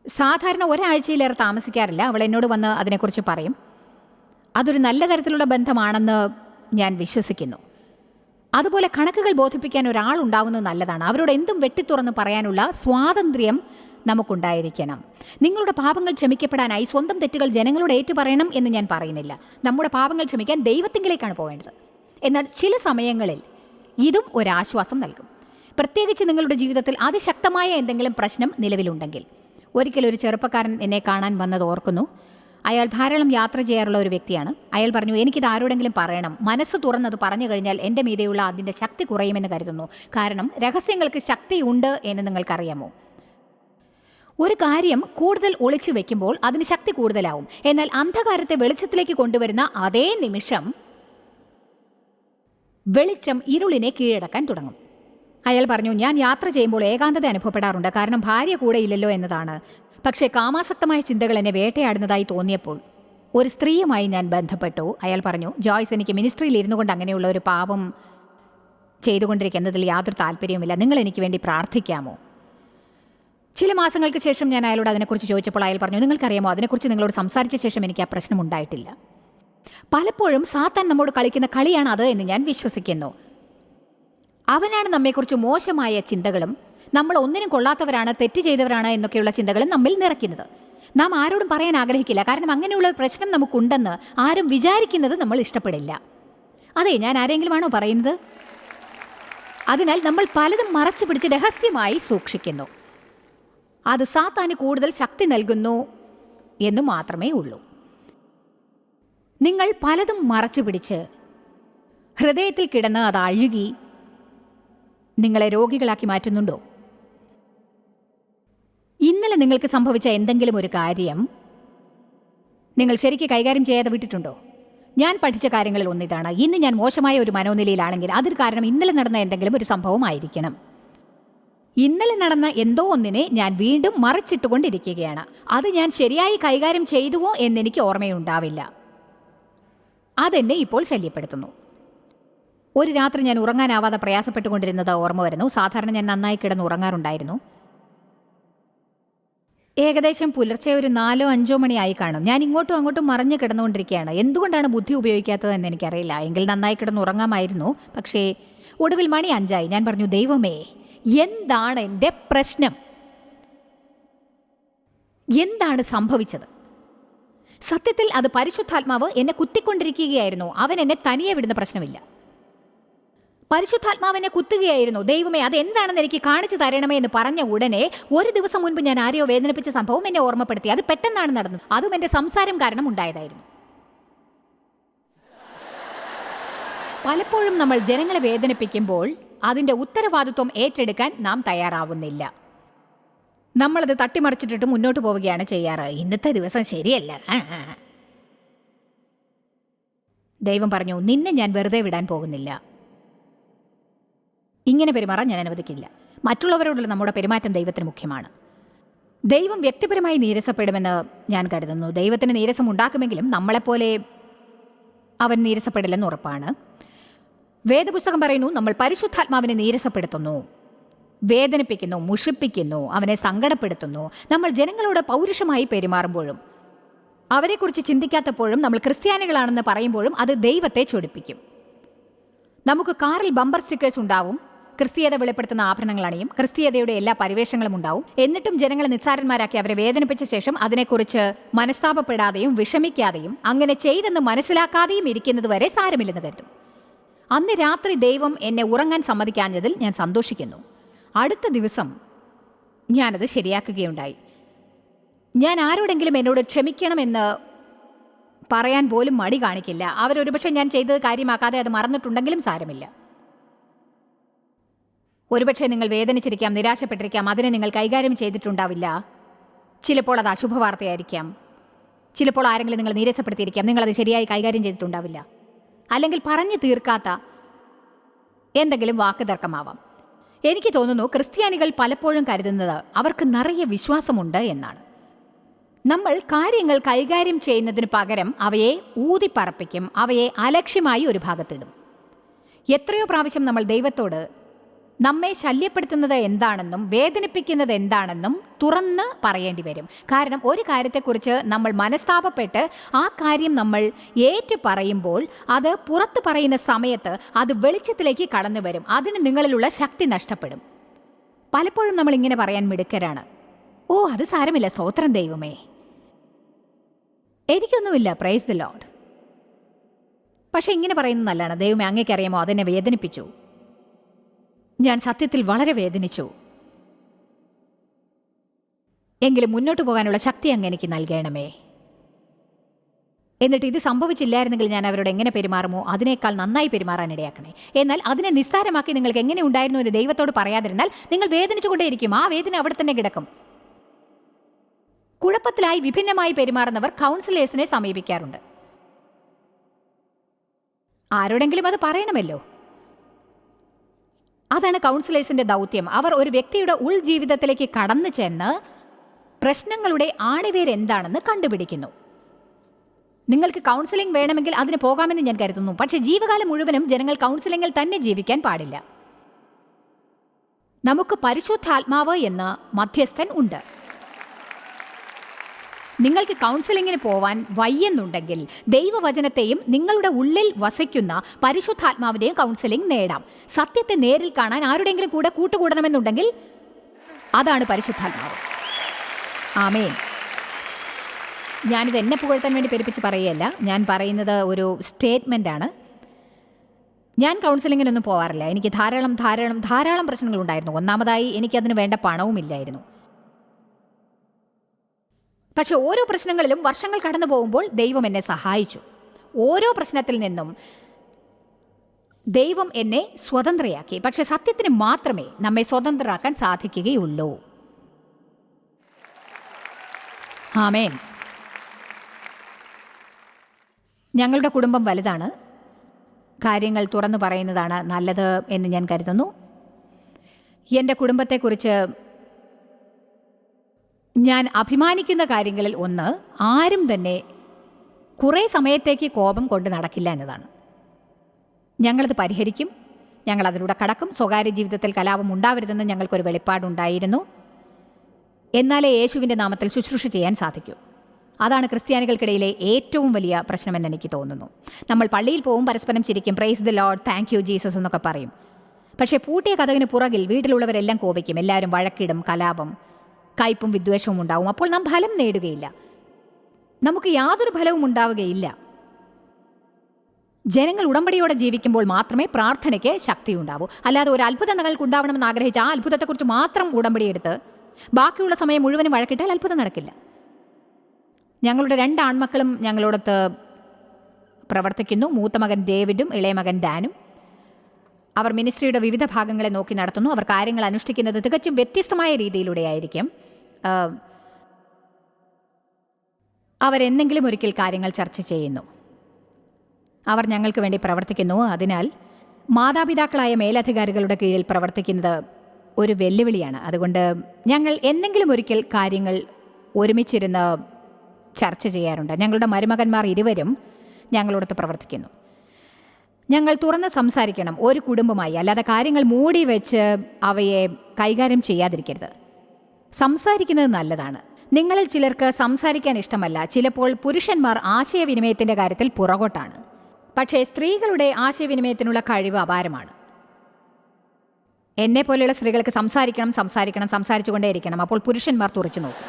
സാധാരണ ഒരാഴ്ചയിലേറെ താമസിക്കാറില്ല. അവൾ എന്നോട് വന്ന് അതിനെക്കുറിച്ച് പറയും. അതൊരു നല്ല തരത്തിലുള്ള ബന്ധമാണെന്ന് ഞാൻ വിശ്വസിക്കുന്നു. അതുപോലെ കണക്കുകൾ ബോധിപ്പിക്കാൻ ഒരാളുണ്ടാവുന്നത് നല്ലതാണ്. അവരോട് എന്തും വെട്ടിത്തുറന്ന് പറയാനുള്ള സ്വാതന്ത്ര്യം നമുക്കുണ്ടായിരിക്കണം. നിങ്ങളുടെ പാപങ്ങൾ ക്ഷമിക്കപ്പെടാനായി സ്വന്തം തെറ്റുകൾ ജനങ്ങളോട് ഏറ്റുപറയണം എന്ന് ഞാൻ പറയുന്നില്ല. നമ്മുടെ പാപങ്ങൾ ക്ഷമിക്കാൻ ദൈവത്തിങ്കിലേക്കാണ് പോവേണ്ടത്. എന്നാൽ ചില സമയങ്ങളിൽ ഇതും ഒരാശ്വാസം നൽകും. പ്രത്യേകിച്ച് നിങ്ങളുടെ ജീവിതത്തിൽ അതിശക്തമായ എന്തെങ്കിലും പ്രശ്നം നിലവിലുണ്ടെങ്കിൽ. ഒരിക്കലൊരു ചെറുപ്പക്കാരൻ എന്നെ കാണാൻ വന്നത് ഓർക്കുന്നു. അയാൾ ധാരാളം യാത്ര ചെയ്യാറുള്ള ഒരു വ്യക്തിയാണ്. അയാൾ പറഞ്ഞു, എനിക്കിത് ആരോടെങ്കിലും പറയണം. മനസ്സ് തുറന്നത് പറഞ്ഞു കഴിഞ്ഞാൽ എൻ്റെ മീതെയുള്ള അതിൻ്റെ ശക്തി കുറയുമെന്ന് കരുതുന്നു. കാരണം രഹസ്യങ്ങൾക്ക് ശക്തിയുണ്ട് എന്ന് നിങ്ങൾക്കറിയാമോ? ഒരു കാര്യം കൂടുതൽ ഒളിച്ചു വെക്കുമ്പോൾ അതിന് ശക്തി കൂടുതലാവും. എന്നാൽ അന്ധകാരത്തെ വെളിച്ചത്തിലേക്ക് കൊണ്ടുവരുന്ന അതേ നിമിഷം വെളിച്ചം ഇരുളിനെ കീഴടക്കാൻ തുടങ്ങും. അയാൾ പറഞ്ഞു, ഞാൻ യാത്ര ചെയ്യുമ്പോൾ ഏകാന്തത അനുഭവപ്പെടാറുണ്ട്. കാരണം ഭാര്യ കൂടെ ഇല്ലല്ലോ എന്നതാണ്. പക്ഷേ കാമാസക്തമായ ചിന്തകൾ എന്നെ വേട്ടയാടുന്നതായി തോന്നിയപ്പോൾ ഒരു സ്ത്രീയുമായി ഞാൻ ബന്ധപ്പെട്ടു. അയാൾ പറഞ്ഞു, ജോയ്സ്, എനിക്ക് മിനിസ്ട്രിയിൽ ഇരുന്നു കൊണ്ട് അങ്ങനെയുള്ള ഒരു പാപം ചെയ്തുകൊണ്ടിരിക്കുന്നതിൽ യാതൊരു താല്പര്യവുമില്ല. നിങ്ങൾ എനിക്ക് വേണ്ടി പ്രാർത്ഥിക്കാമോ? ചില മാസങ്ങൾക്ക് ശേഷം ഞാൻ അയാളോട് അതിനെക്കുറിച്ച് ചോദിച്ചപ്പോൾ അയാൾ പറഞ്ഞു, നിങ്ങൾക്കറിയാമോ, അതിനെക്കുറിച്ച് നിങ്ങളോട് സംസാരിച്ച ശേഷം എനിക്ക് ആ പ്രശ്നം ഉണ്ടായിട്ടില്ല. പലപ്പോഴും സാത്താൻ നമ്മോട് കളിക്കുന്ന കളിയാണ് അത് എന്ന് ഞാൻ വിശ്വസിക്കുന്നു. അവനാണ് നമ്മെക്കുറിച്ച് മോശമായ ചിന്തകളും നമ്മൾ ഒന്നിനും കൊള്ളാത്തവരാണ്, തെറ്റ് ചെയ്തവരാണ് എന്നൊക്കെയുള്ള ചിന്തകളും നമ്മിൽ നിറയ്ക്കുന്നത്. നാം ആരോടും പറയാൻ ആഗ്രഹിക്കില്ല. കാരണം അങ്ങനെയുള്ള ഒരു പ്രശ്നം നമുക്കുണ്ടെന്ന് ആരും വിചാരിക്കുന്നത് നമ്മൾ ഇഷ്ടപ്പെടില്ല. അതെ, ഞാൻ ആരെങ്കിലും ആണോ പറയുന്നത്? അതിനാൽ നമ്മൾ പലതും മറച്ചു പിടിച്ച് രഹസ്യമായി സൂക്ഷിക്കുന്നു. അത് സാത്താന് കൂടുതൽ ശക്തി നൽകുന്നു എന്നു മാത്രമേ ഉള്ളൂ. നിങ്ങൾ പലതും മറച്ചു പിടിച്ച് ഹൃദയത്തിൽ കിടന്ന് അത് അഴുകി നിങ്ങളെ രോഗികളാക്കി മാറ്റുന്നുണ്ടോ? ഇന്നലെ നിങ്ങൾക്ക് സംഭവിച്ച എന്തെങ്കിലും ഒരു കാര്യം നിങ്ങൾ ശരിക്ക് കൈകാര്യം ചെയ്യാതെ വിട്ടിട്ടുണ്ടോ? ഞാൻ പഠിച്ച കാര്യങ്ങളിൽ ഒന്നിതാണ്, ഇന്ന് ഞാൻ മോശമായ ഒരു മനോനിലയിലാണെങ്കിൽ അതിന് കാരണം ഇന്നലെ നടന്ന എന്തെങ്കിലും ഒരു സംഭവമായിരിക്കണം. ഇന്നലെ നടന്ന എന്തോ ഒന്നിനെ ഞാൻ വീണ്ടും മറിച്ചിട്ടുകൊണ്ടിരിക്കുകയാണ്. അത് ഞാൻ ശരിയായി കൈകാര്യം ചെയ്തുവോ എന്നെനിക്ക് ഓർമ്മയുണ്ടാവില്ല. അതെന്നെ ഇപ്പോൾ ശല്യപ്പെടുത്തുന്നു. ഒരു രാത്രി ഞാൻ ഉറങ്ങാനാവാതെ പ്രയാസപ്പെട്ടുകൊണ്ടിരുന്നത് ഓർമ്മ വരുന്നു. സാധാരണ ഞാൻ നന്നായി കിടന്ന് ഉറങ്ങാറുണ്ടായിരുന്നു. ഏകദേശം പുലർച്ചെ ഒരു 4-5 മണിയായി കാണും. ഞാൻ ഇങ്ങോട്ടും അങ്ങോട്ടും മറിഞ്ഞു കിടന്നുകൊണ്ടിരിക്കുകയാണ്. എന്തുകൊണ്ടാണ് ബുദ്ധി ഉപയോഗിക്കാത്തതെന്ന് എനിക്കറിയില്ല. എങ്കിൽ നന്നായി കിടന്ന് ഉറങ്ങാമായിരുന്നു. പക്ഷേ ഒടുവിൽ മണി 5 ഞാൻ പറഞ്ഞു, ദൈവമേ, എന്താണ് എൻ്റെ പ്രശ്നം? എന്താണ് സംഭവിച്ചത്? സത്യത്തിൽ അത് പരിശുദ്ധാത്മാവ് എന്നെ കുത്തിക്കൊണ്ടിരിക്കുകയായിരുന്നു. അവൻ എന്നെ തനിയെ വിടുന്ന പ്രശ്നമില്ല. പരിശുദ്ധാത്മാവിനെ കുത്തുകയായിരുന്നു. ദൈവമേ, അതെന്താണെന്ന് എനിക്ക് കാണിച്ചു തരണമേ എന്ന് പറഞ്ഞ ഉടനെ ഒരു ദിവസം മുൻപ് ഞാൻ ആരെയോ വേദനിപ്പിച്ച സംഭവം എന്നെ ഓർമ്മപ്പെടുത്തി. അത് പെട്ടെന്നാണ് നടന്നത്. അതും എൻ്റെ സംസാരം കാരണം ഉണ്ടായതായിരുന്നു. പലപ്പോഴും നമ്മൾ ജനങ്ങളെ വേദനിപ്പിക്കുമ്പോൾ അതിൻ്റെ ഉത്തരവാദിത്വം ഏറ്റെടുക്കാൻ നാം തയ്യാറാവുന്നില്ല. നമ്മളത് തട്ടിമറിച്ചിട്ടിട്ട് മുന്നോട്ട് പോവുകയാണ് ചെയ്യാറ്. ഇന്നത്തെ ദിവസം ശരിയല്ല. ദൈവം പറഞ്ഞു, നിന്നെ ഞാൻ വെറുതെ വിടാൻ പോകുന്നില്ല. ഇങ്ങനെ പെരുമാറാൻ ഞാൻ അനുവദിക്കില്ല. മറ്റുള്ളവരോടുള്ള നമ്മുടെ പെരുമാറ്റം ദൈവത്തിന് മുഖ്യമാണ്. ദൈവം വ്യക്തിപരമായി നീരസപ്പെടുമെന്ന് ഞാൻ കരുതുന്നു. ദൈവത്തിന് നീരസം ഉണ്ടാക്കുമെങ്കിലും നമ്മളെപ്പോലെ അവൻ നീരസപ്പെടില്ലെന്ന് ഉറപ്പാണ്. വേദപുസ്തകം പറയുന്നു, നമ്മൾ പരിശുദ്ധാത്മാവിനെ നീരസപ്പെടുത്തുന്നു, വേദനിപ്പിക്കുന്നു, മുഷിപ്പിക്കുന്നു, അവനെ സങ്കടപ്പെടുത്തുന്നു. നമ്മൾ ജനങ്ങളോട് പൗരുഷമായി പെരുമാറുമ്പോഴും അവരെക്കുറിച്ച് ചിന്തിക്കാത്തപ്പോഴും നമ്മൾ ക്രിസ്ത്യാനികളാണെന്ന് പറയുമ്പോഴും അത് ദൈവത്തെ ചൊടിപ്പിക്കും. നമുക്ക് കാറിൽ ബമ്പർ സ്റ്റിക്കേഴ്സ് ഉണ്ടാവും, ക്രിസ്തീയത വെളിപ്പെടുത്തുന്ന ആഭരണങ്ങൾ അണിയും, ക്രിസ്തീയതയുടെ എല്ലാ പരിവേഷങ്ങളും ഉണ്ടാവും. എന്നിട്ടും ജനങ്ങളെ നിസ്സാരന്മാരാക്കി അവരെ വേദനിപ്പിച്ച ശേഷം അതിനെക്കുറിച്ച് മനസ്താപപ്പെടാതെയും വിഷമിക്കാതെയും അങ്ങനെ ചെയ്തെന്ന് മനസ്സിലാക്കാതെയും ഇരിക്കുന്നത് വരെ സാരമില്ലെന്ന് കരുതും. അന്ന് രാത്രി ദൈവം എന്നെ ഉറങ്ങാൻ സമ്മതിക്കാഞ്ഞതിൽ ഞാൻ സന്തോഷിക്കുന്നു. അടുത്ത ദിവസം ഞാനത് ശരിയാക്കുകയുണ്ടായി. ഞാൻ ആരോടെങ്കിലും എന്നോട് ക്ഷമിക്കണമെന്ന് പറയാൻ പോലും മടി കാണിക്കില്ല. അവരൊരുപക്ഷെ ഞാൻ ചെയ്തത് കാര്യമാക്കാതെ അത് മറന്നിട്ടുണ്ടെങ്കിലും സാരമില്ല. ഒരുപക്ഷെ നിങ്ങൾ വേദനിച്ചിരിക്കാം, നിരാശപ്പെട്ടിരിക്കാം, അതിനെ നിങ്ങൾ കൈകാര്യം ചെയ്തിട്ടുണ്ടാവില്ല. ചിലപ്പോൾ അത് അശുഭവാർത്തയായിരിക്കാം. ചിലപ്പോൾ ആരെങ്കിലും നിങ്ങൾ നീരസപ്പെടുത്തിയിരിക്കാം, നിങ്ങളത് ശരിയായി കൈകാര്യം ചെയ്തിട്ടുണ്ടാവില്ല. അല്ലെങ്കിൽ പറഞ്ഞു തീർക്കാത്ത എന്തെങ്കിലും വാക്ക് തർക്കമാവാം. എനിക്ക് തോന്നുന്നു ക്രിസ്ത്യാനികൾ പലപ്പോഴും കരുതുന്നത് അവർക്ക് നിറയെ വിശ്വാസമുണ്ട് എന്നാണ്. നമ്മൾ കാര്യങ്ങൾ കൈകാര്യം ചെയ്യുന്നതിന് പകരം അവയെ ഊതിപ്പറപ്പിക്കും, അവയെ അലക്ഷ്യമായി ഒരു ഭാഗത്തിടും. എത്രയോ പ്രാവശ്യം നമ്മൾ ദൈവത്തോട് നമ്മെ ശല്യപ്പെടുത്തുന്നത് എന്താണെന്നും വേദനിപ്പിക്കുന്നത് എന്താണെന്നും തുറന്ന് പറയേണ്ടി വരും. കാരണം ഒരു കാര്യത്തെക്കുറിച്ച് നമ്മൾ മനസ്താപപ്പെട്ട് ആ കാര്യം നമ്മൾ ഏറ്റു പറയുമ്പോൾ അത് പുറത്ത് പറയുന്ന സമയത്ത് അത് വെളിച്ചത്തിലേക്ക് കടന്നു വരും. അതിന് നിങ്ങളിലുള്ള ശക്തി നഷ്ടപ്പെടും. പലപ്പോഴും നമ്മൾ ഇങ്ങനെ പറയാൻ മിടുക്കരാണ്, ഓ അത് സാരമില്ല, സ്തോത്രം ദൈവമേ, എനിക്കൊന്നുമില്ല, പ്രൈസ് ദി ലോർഡ്. പക്ഷെ ഇങ്ങനെ പറയുന്നത് നല്ലതാണ്, ദൈവമേ അങ്ങേക്കറിയാമോ അതെന്നെ വേദനിപ്പിച്ചു, ഞാൻ സത്യത്തിൽ വളരെ വേദനിച്ചു, എങ്കിലും മുന്നോട്ട് പോകാനുള്ള ശക്തി അങ്ങ് എനിക്ക് നൽകണമേ. എന്നിട്ട് ഇത് സംഭവിച്ചില്ലായിരുന്നെങ്കിൽ ഞാൻ അവരോട് എങ്ങനെ പെരുമാറുമോ അതിനേക്കാൾ നന്നായി പെരുമാറാനിടയാക്കണേ. എന്നാൽ അതിനെ നിസ്സാരമാക്കി നിങ്ങൾക്ക് എങ്ങനെ ഉണ്ടായിരുന്നു എന്ന് ദൈവത്തോട് പറയാതിരുന്നാൽ നിങ്ങൾ വേദനിച്ചുകൊണ്ടേയിരിക്കും. ആ വേദന അവിടെ തന്നെ കിടക്കും. കുഴപ്പത്തിലായി വിഭിന്നമായി പെരുമാറുന്നവർ കൗൺസിലേഴ്സിനെ സമീപിക്കാറുണ്ട്. ആരോടെങ്കിലും അത് പറയണമല്ലോ. അതാണ് കൗൺസിലേഴ്സിന്റെ ദൗത്യം. അവർ ഒരു വ്യക്തിയുടെ ഉൾജീവിതത്തിലേക്ക് കടന്നു ചെന്ന് പ്രശ്നങ്ങളുടെ ആണിവേരെന്താണെന്ന് കണ്ടുപിടിക്കുന്നു. നിങ്ങൾക്ക് കൗൺസിലിംഗ് വേണമെങ്കിൽ അതിന് പോകാമെന്ന് ഞാൻ കരുതുന്നു. പക്ഷേ ജീവകാലം മുഴുവനും ജനങ്ങൾ കൗൺസിലിംഗിൽ തന്നെ ജീവിക്കാൻ പാടില്ല. നമുക്ക് പരിശുദ്ധാത്മാവ് എന്ന മധ്യസ്ഥൻ ഉണ്ട്. നിങ്ങൾക്ക് കൗൺസിലിങ്ങിന് പോവാൻ വയ്യെന്നുണ്ടെങ്കിൽ ദൈവവചനത്തെയും നിങ്ങളുടെ ഉള്ളിൽ വസിക്കുന്ന പരിശുദ്ധാത്മാവിൻ്റെയും കൗൺസിലിംഗ് നേടാം. സത്യത്തെ നേരിൽ കാണാൻ ആരുടെയെങ്കിലും കൂടെ കൂട്ടുകൂടണമെന്നുണ്ടെങ്കിൽ അതാണ് പരിശുദ്ധാത്മാവ്. ആമേൻ. ഞാനിത് എന്നെ പുകഴ്ത്താൻ വേണ്ടി പെരുപ്പിച്ച് പറയുകയല്ല, ഞാൻ പറയുന്നത് ഒരു സ്റ്റേറ്റ്മെൻ്റാണ്. ഞാൻ കൗൺസിലിങ്ങിനൊന്നും പോകാറില്ല. എനിക്ക് ധാരാളം പ്രശ്നങ്ങളുണ്ടായിരുന്നു. ഒന്നാമതായി എനിക്കതിന് വേണ്ട പണവുമില്ലായിരുന്നു. പക്ഷെ ഓരോ പ്രശ്നങ്ങളിലും വർഷങ്ങൾ കടന്നു പോകുമ്പോൾ ദൈവം എന്നെ സഹായിച്ചു. ഓരോ പ്രശ്നത്തിൽ നിന്നും ദൈവം എന്നെ സ്വതന്ത്രയാക്കി. പക്ഷെ സത്യത്തിന് മാത്രമേ നമ്മെ സ്വതന്ത്രരാക്കാൻ സാധിക്കുകയുള്ളൂ. ആമേൻ. ഞങ്ങളുടെ കുടുംബം വലുതാണ്. കാര്യങ്ങൾ തുറന്നു പറയുന്നതാണ് നല്ലത് എന്ന് ഞാൻ കരുതുന്നു. എൻ്റെ കുടുംബത്തെക്കുറിച്ച് ഞാൻ അഭിമാനിക്കുന്ന കാര്യങ്ങളിൽ ഒന്ന്, ആരും തന്നെ കുറേ സമയത്തേക്ക് കോപം കൊണ്ട് നടക്കില്ല എന്നതാണ്. ഞങ്ങളത് പരിഹരിക്കും, ഞങ്ങളതിലൂടെ കടക്കും. സ്വകാര്യ ജീവിതത്തിൽ കലാപം ഉണ്ടാവരുതെന്ന് ഞങ്ങൾക്കൊരു വെളിപ്പാടുണ്ടായിരുന്നു. എന്നാലേ യേശുവിൻ്റെ നാമത്തിൽ ശുശ്രൂഷ ചെയ്യാൻ സാധിക്കൂ. അതാണ് ക്രിസ്ത്യാനികൾക്കിടയിലെ ഏറ്റവും വലിയ പ്രശ്നമെന്ന് എനിക്ക് തോന്നുന്നു. നമ്മൾ പള്ളിയിൽ പോവും, പരസ്പരം ചിരിക്കും, praise the Lord, thank you Jesus എന്നൊക്കെ പറയും. പക്ഷേ പൂട്ടിയ കതകിന് പുറകിൽ വീട്ടിലുള്ളവരെല്ലാം കോപിക്കും, എല്ലാവരും വഴക്കിടും, കലാപം, കയ്പും വിദ്വേഷവും ഉണ്ടാവും. അപ്പോൾ നാം ഫലം നേടുകയില്ല, നമുക്ക് യാതൊരു ഫലവും ഉണ്ടാവുകയില്ല. ജനങ്ങൾ ഉടമ്പടിയോടെ ജീവിക്കുമ്പോൾ മാത്രമേ പ്രാർത്ഥനയ്ക്ക് ശക്തി ഉണ്ടാവൂ. അല്ലാതെ ഒരു അത്ഭുതം നിങ്ങൾക്ക് ഉണ്ടാവണമെന്ന് ആഗ്രഹിച്ച് ആ അത്ഭുതത്തെക്കുറിച്ച് മാത്രം ഉടമ്പടിയെടുത്ത് ബാക്കിയുള്ള സമയം മുഴുവനും വഴക്കിട്ടാൽ അത്ഭുതം നടക്കില്ല. ഞങ്ങളുടെ 2 ആൺമക്കളും ഞങ്ങളോടൊത്ത് പ്രവർത്തിക്കുന്നു. മൂത്ത മകൻ ഡേവിഡും ഇളയ മകൻ ഡാനും. അവർ മിനിസ്ട്രിയുടെ വിവിധ ഭാഗങ്ങളെ നോക്കി നടത്തുന്നു. അവർ കാര്യങ്ങൾ അനുഷ്ഠിക്കുന്നത് തികച്ചും വ്യത്യസ്തമായ രീതിയിലൂടെയായിരിക്കും. അവരെന്തെങ്കിലും ഒരിക്കൽ കാര്യങ്ങൾ ചർച്ച ചെയ്യുന്നു. അവർ ഞങ്ങൾക്ക് വേണ്ടി പ്രവർത്തിക്കുന്നു. അതിനാൽ മാതാപിതാക്കളായ മേലധികാരികളുടെ കീഴിൽ പ്രവർത്തിക്കുന്നത് ഒരു വെല്ലുവിളിയാണ്. അതുകൊണ്ട് ഞങ്ങൾ എന്തെങ്കിലും ഒരിക്കൽ കാര്യങ്ങൾ ഒരുമിച്ചിരുന്ന് ചർച്ച ചെയ്യാറുണ്ട്. ഞങ്ങളുടെ മരുമകന്മാർ ഇരുവരും ഞങ്ങളോടൊത്ത് പ്രവർത്തിക്കുന്നു. ഞങ്ങൾ തുറന്ന് സംസാരിക്കണം, ഒരു കുടുംബമായി. അല്ലാതെ കാര്യങ്ങൾ മൂടി വെച്ച് അവയെ കൈകാര്യം ചെയ്യാതിരിക്കരുത്. സംസാരിക്കുന്നത് നല്ലതാണ്. നിങ്ങളിൽ ചിലർക്ക് സംസാരിക്കാൻ ഇഷ്ടമല്ല. ചിലപ്പോൾ പുരുഷന്മാർ ആശയവിനിമയത്തിൻ്റെ കാര്യത്തിൽ പുറകോട്ടാണ്. പക്ഷേ സ്ത്രീകളുടെ ആശയവിനിമയത്തിനുള്ള കഴിവ് അപാരമാണ്. എന്നെപ്പോലെയുള്ള സ്ത്രീകൾക്ക് സംസാരിച്ചുകൊണ്ടേയിരിക്കണം. അപ്പോൾ പുരുഷന്മാർ തുറച്ചു നോക്കും.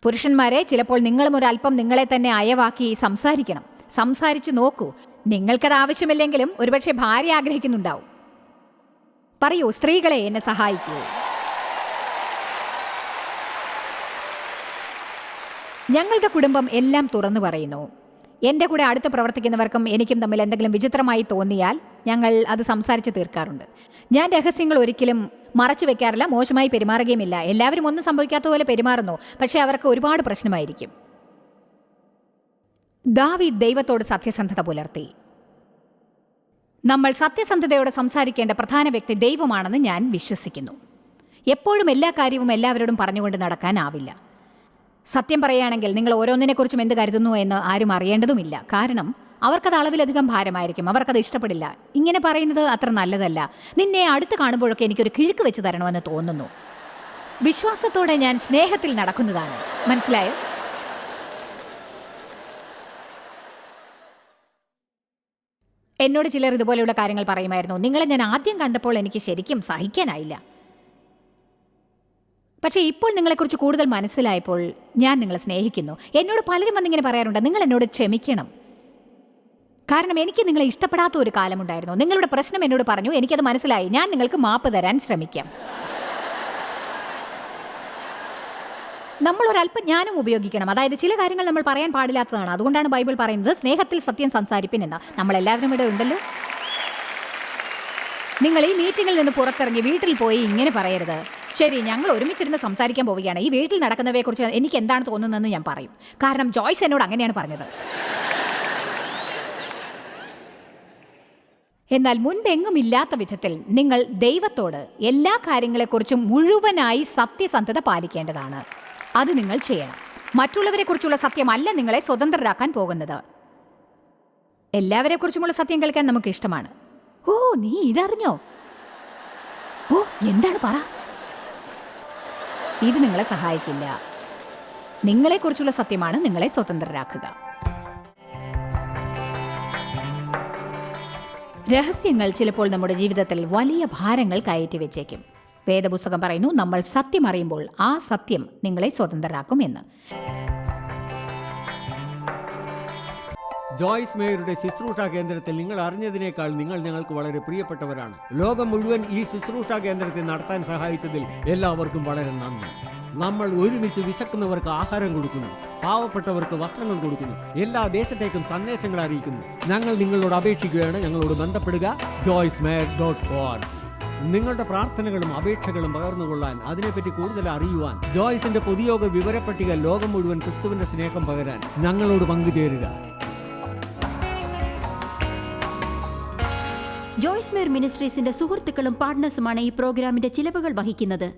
പുരുഷന്മാരെ, ചിലപ്പോൾ നിങ്ങളും ഒരല്പം നിങ്ങളെ തന്നെ അയവാക്കി സംസാരിച്ചു നോക്കൂ. നിങ്ങൾക്കത് ആവശ്യമില്ലെങ്കിലും ഒരുപക്ഷെ ഭാര്യ ആഗ്രഹിക്കുന്നുണ്ടാവും. പറയൂ, സ്ത്രീകളെ എന്നെ സഹായിക്കൂ. ഞങ്ങളുടെ കുടുംബം എല്ലാം തുറന്നു പറയുന്നു. എൻ്റെ കൂടെ അടുത്ത് പ്രവർത്തിക്കുന്നവർക്കും എനിക്കും തമ്മിൽ എന്തെങ്കിലും വിചിത്രമായി തോന്നിയാൽ ഞങ്ങൾ അത് സംസാരിച്ച് തീർക്കാറുണ്ട്. ഞാൻ രഹസ്യങ്ങൾ ഒരിക്കലും മറച്ചു വെക്കാറില്ല, മോശമായി പെരുമാറുകയുമില്ല. എല്ലാവരും ഒന്നും സംഭവിക്കാത്ത പോലെ പെരുമാറുന്നു, പക്ഷേ അവർക്ക് ഒരുപാട് പ്രശ്നമായിരിക്കും. ദാവീദ് ദൈവത്തോട് സത്യസന്ധത പുലർത്തി. നമ്മൾ സത്യസന്ധതയോടെ സംസാരിക്കേണ്ട പ്രധാന വ്യക്തി ദൈവമാണെന്ന് ഞാൻ വിശ്വസിക്കുന്നു. എപ്പോഴും എല്ലാ കാര്യവും എല്ലാവരോടും പറഞ്ഞുകൊണ്ട് നടക്കാനാവില്ല. സത്യം പറയുകയാണെങ്കിൽ നിങ്ങൾ ഓരോന്നിനെക്കുറിച്ചും എന്ത് കരുതുന്നു എന്ന് ആരും അറിയേണ്ടതുമില്ല. കാരണം അവർക്കത് അളവിലധികം ഭാരമായിരിക്കും. അവർക്കത് ഇഷ്ടപ്പെടില്ല. ഇങ്ങനെ പറയുന്നത് അത്ര നല്ലതല്ല. നിന്നെ അടുത്ത് കാണുമ്പോഴൊക്കെ എനിക്കൊരു കിഴുക്ക് വെച്ച് തരണമെന്ന് തോന്നുന്നു. വിശ്വാസത്തോടെ ഞാൻ സ്നേഹത്തിൽ നടക്കുന്നതാണ്. മനസ്സിലായോ? എന്നോട് ചിലർ ഇതുപോലെയുള്ള കാര്യങ്ങൾ പറയുമായിരുന്നു. നിങ്ങളെ ഞാൻ ആദ്യം കണ്ടപ്പോൾ എനിക്ക് ശരിക്കും സഹിക്കാനായില്ല. പക്ഷേ ഇപ്പോൾ നിങ്ങളെക്കുറിച്ച് കൂടുതൽ മനസ്സിലായപ്പോൾ ഞാൻ നിങ്ങളെ സ്നേഹിക്കുന്നു. എന്നോട് പലരും വന്നിങ്ങനെ പറയാറുണ്ട്, നിങ്ങൾ എന്നോട് ക്ഷമിക്കണം. കാരണം എനിക്ക് നിങ്ങളെ ഇഷ്ടപ്പെടാത്ത ഒരു കാലമുണ്ടായിരുന്നു. നിങ്ങളുടെ പ്രശ്നം എന്നോട് പറഞ്ഞു, എനിക്കത് മനസ്സിലായി. ഞാൻ നിങ്ങൾക്ക് മാപ്പ് തരാൻ ശ്രമിക്കാം. നമ്മൾ ഒരല്പം ജ്ഞാനം ഉപയോഗിക്കണം. അതായത് ചില കാര്യങ്ങൾ നമ്മൾ പറയാൻ പാടില്ലാത്തതാണ്. അതുകൊണ്ടാണ് ബൈബിൾ പറയുന്നത് സ്നേഹത്തിൽ സത്യം സംസാരിപ്പിൻ എന്ന്. നമ്മളെല്ലാവരും ഇവിടെ ഉണ്ടല്ലോ. നിങ്ങൾ ഈ മീറ്റിങ്ങിൽ നിന്ന് പുറത്തിറങ്ങി വീട്ടിൽ പോയി ഇങ്ങനെ പറയരുത്, ശരി ഞങ്ങൾ ഒരുമിച്ചിരുന്ന് സംസാരിക്കാൻ പോവുകയാണ്, ഈ വീട്ടിൽ നടക്കുന്നവയെക്കുറിച്ച് എനിക്ക് എന്താണ് തോന്നുന്നതെന്ന് ഞാൻ പറയും. കാരണം ജോയ്സ് എന്നോട് അങ്ങനെയാണ് പറഞ്ഞത്. എന്നാൽ മുൻപെങ്ങും ഇല്ലാത്ത വിധത്തിൽ നിങ്ങൾ ദൈവത്തോട് എല്ലാ കാര്യങ്ങളെക്കുറിച്ചും മുഴുവനായി സത്യസന്ധത പാലിക്കേണ്ടതാണ്. അത് നിങ്ങൾ ചെയ്യണം. മറ്റുള്ളവരെക്കുറിച്ചുള്ള സത്യമല്ല നിങ്ങളെ സ്വതന്ത്രരാക്കാൻ പോകുന്നത്. എല്ലാവരെക്കുറിച്ചുമുള്ള സത്യം കേൾക്കാൻ നമുക്ക് ഇഷ്ടമാണ്. ഓ, നീ ഇതറിഞ്ഞോ? ഓ, എന്താണ് പറ. ഇത് നിങ്ങളെ സഹായിക്കില്ല. നിങ്ങളെക്കുറിച്ചുള്ള സത്യമാണ് നിങ്ങളെ സ്വതന്ത്രരാക്കുക. രഹസ്യങ്ങൾ ചിലപ്പോൾ നമ്മുടെ ജീവിതത്തിൽ വലിയ ഭാരങ്ങൾ കയറ്റി വെച്ചേക്കും. വേദപുസ്തകം പറയുന്നു, നമ്മൾ സത്യം അറിയുമ്പോൾ ആ സത്യം നിങ്ങളെ സ്വതന്ത്രരാക്കും എന്ന്. ജോയ്സ് മേയറുടെ ശുശ്രൂഷാ കേന്ദ്രത്തിൽ നിങ്ങൾ അറിഞ്ഞതിനേക്കാൾ നിങ്ങൾ ഞങ്ങൾക്ക് വളരെ പ്രിയപ്പെട്ടവരാണ്. ലോകം മുഴുവൻ ഈ ശുശ്രൂഷാ കേന്ദ്രത്തെ നടത്താൻ സഹായിച്ചതിൽ എല്ലാവർക്കും വളരെ നന്ദി. നമ്മൾ ഒരുമിച്ച് വിശക്കുന്നവർക്ക് ആഹാരം കൊടുക്കുന്നു, പാവപ്പെട്ടവർക്ക് വസ്ത്രങ്ങൾ കൊടുക്കുന്നു, എല്ലാ ദേശത്തേക്കും സന്ദേശങ്ങൾ അറിയിക്കുന്നു. ഞങ്ങൾ നിങ്ങളോട് അപേക്ഷിക്കുകയാണ്, ഞങ്ങളോട് ബന്ധപ്പെടുക. joycemeyer.org. നിങ്ങളുടെ പ്രാർത്ഥനകളും അപേക്ഷകളും പകർന്നുകൊള്ളാൻ, അതിനെപ്പറ്റി കൂടുതൽ അറിയുവാൻ, ജോയ്സിന്റെ പൊതുയോഗ വിവരപ്പട്ടിക ലോകം മുഴുവൻ ക്രിസ്തുവിന്റെ സ്നേഹം പകരാൻ ഞങ്ങളോട് പങ്കുചേരുക. ജോയ്സ് മേയർ മിനിസ്ട്രീസിന്റെ സുഹൃത്തുക്കളും പാർട്ട്നേഴ്സുമാണ് ഈ പ്രോഗ്രാമിന്റെ ചിലവുകൾ വഹിക്കുന്നത്.